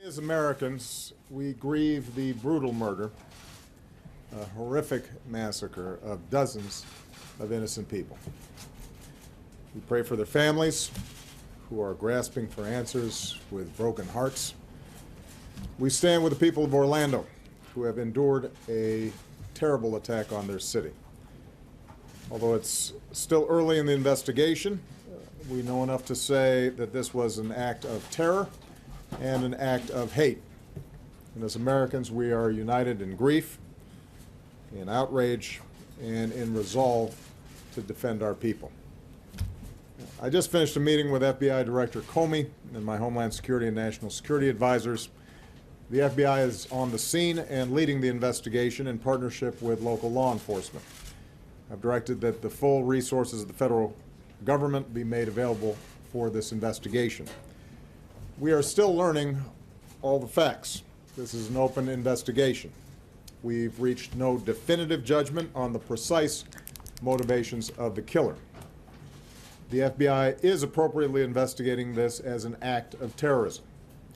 As Americans, we grieve the brutal murder, a horrific massacre of dozens of innocent people. We pray for their families who are grasping for answers with broken hearts. We stand with the people of Orlando who have endured a terrible attack on their city. Although it's still early in the investigation, we know enough to say that this was an act of terror and an act of hate. And as Americans, we are united in grief, in outrage, and in resolve to defend our people. I just finished a meeting with FBI Director Comey and my Homeland Security and National Security advisors. The FBI is on the scene and leading the investigation in partnership with local law enforcement. I've directed that the full resources of the federal government be made available for this investigation. We are still learning all the facts. This is an open investigation. We've reached no definitive judgment on the precise motivations of the killer. The FBI is appropriately investigating this as an act of terrorism,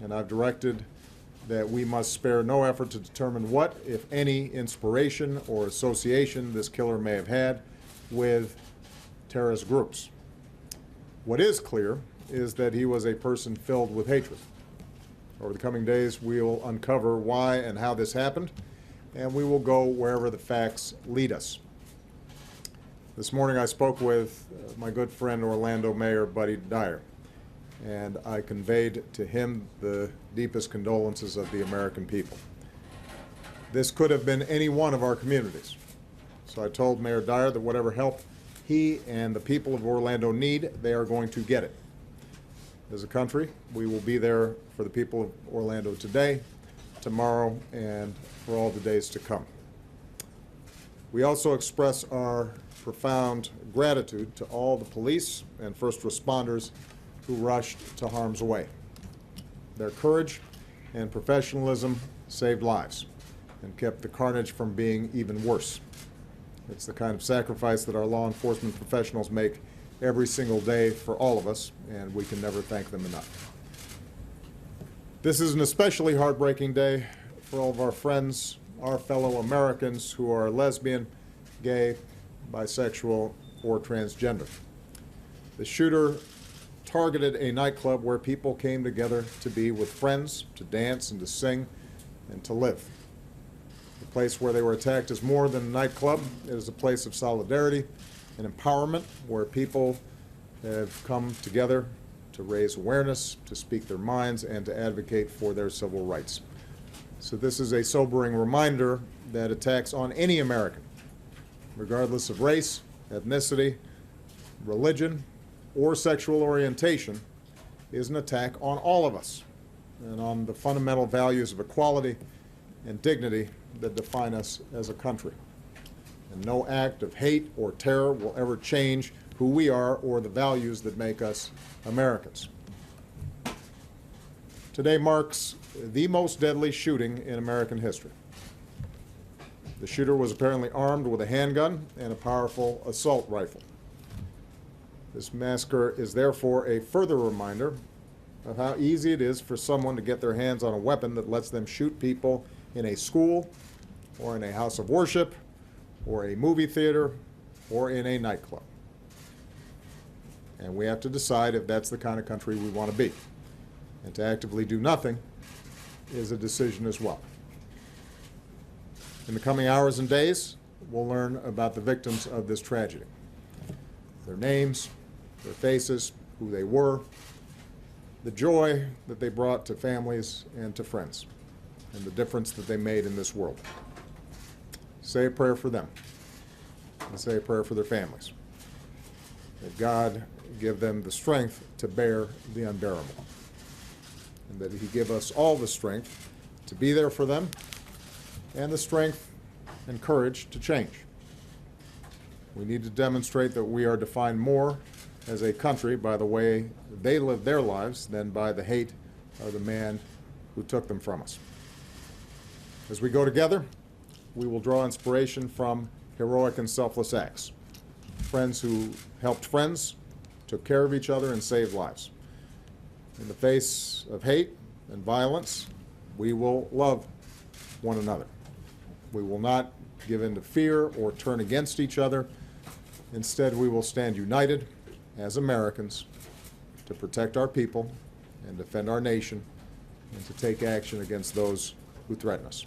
and I've directed that we must spare no effort to determine what, if any, inspiration or association this killer may have had with terrorist groups. What is clear is that he was a person filled with hatred. Over the coming days, we will uncover why and how this happened, and we will go wherever the facts lead us. This morning I spoke with my good friend Orlando Mayor Buddy Dyer, and I conveyed to him the deepest condolences of the American people. This could have been any one of our communities. So I told Mayor Dyer that whatever help he and the people of Orlando need, they are going to get it. As a country, we will be there for the people of Orlando today, tomorrow, and for all the days to come. We also express our profound gratitude to all the police and first responders who rushed to harm's way. Their courage and professionalism saved lives and kept the carnage from being even worse. It's the kind of sacrifice that our law enforcement professionals make every single day for all of us, and we can never thank them enough. This is an especially heartbreaking day for all of our friends, our fellow Americans who are lesbian, gay, bisexual, or transgender. The shooter targeted a nightclub where people came together to be with friends, to dance and to sing and to live. The place where they were attacked is more than a nightclub. It is a place of solidarity and empowerment where people have come together to raise awareness, to speak their minds, and to advocate for their civil rights. So this is a sobering reminder that attacks on any American, regardless of race, ethnicity, religion, or sexual orientation, is an attack on all of us and on the fundamental values of equality and dignity that define us as a country. And no act of hate or terror will ever change who we are or the values that make us Americans. Today marks the most deadly shooting in American history. The shooter was apparently armed with a handgun and a powerful assault rifle. This massacre is therefore a further reminder of how easy it is for someone to get their hands on a weapon that lets them shoot people in a school or in a house of worship or a movie theater or in a nightclub. And we have to decide if that's the kind of country we want to be. And to actively do nothing is a decision as well. In the coming hours and days, we'll learn about the victims of this tragedy. Their names, their faces, who they were, the joy that they brought to families and to friends, and the difference that they made in this world. Say a prayer for them, and say a prayer for their families. That God give them the strength to bear the unbearable, and that He give us all the strength to be there for them, and the strength and courage to change. We need to demonstrate that we are defined more as a country by the way they live their lives than by the hate of the man who took them from us. As we go together, we will draw inspiration from heroic and selfless acts. Friends who helped friends, took care of each other, and saved lives. In the face of hate and violence, we will love one another. We will not give in to fear or turn against each other. Instead, we will stand united as Americans to protect our people and defend our nation and to take action against those who threaten us.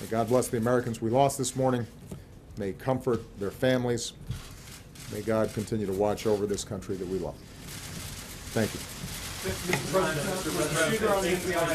May God bless the Americans we lost this morning. May He comfort their families. May God continue to watch over this country that we love. Thank you. Mr. President,